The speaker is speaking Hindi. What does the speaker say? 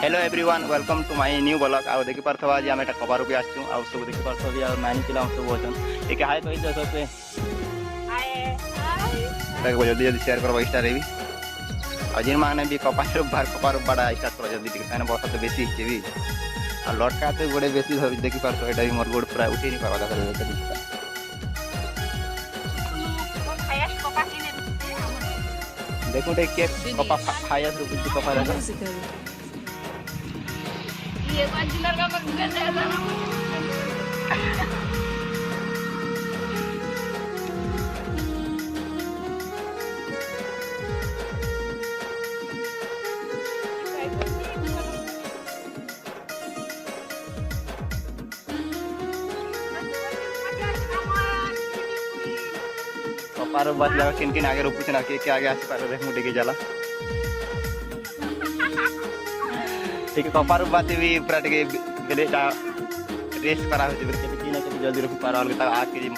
hello everyone welcome to my new blog आउ देखि परथवा आज हम एटा कवर पे आछू आ सब देखि परथवा भी आ नानी पिला हम सब होचन एक हाय कहि दे सबसे हाय हाय ताके जल्दी जल्दी शेयर करबो इंस्टा रे भी आ जिन माने भी कपार बड़ा स्टार्ट कर जल्दी देखि ताने बहुत तो बेसी हिचे भी आ लटका तो गोडे बेसी धरि देखि परथवा एटा भी मोर गोड पूरा उठे नहीं पावा दाखा देखो टे के कपा फाया रुपि कपा लगा ये बाजिलर का बगल है ना कपार बात लगा किन आगे रुपु ना के आगे आसी पार देख मुटे के जाला ठीक है कपार बात भी पूरा टे बेलेटा रेस्ट करा हो जे के ना के जल्दी रुपु पार अलग आ के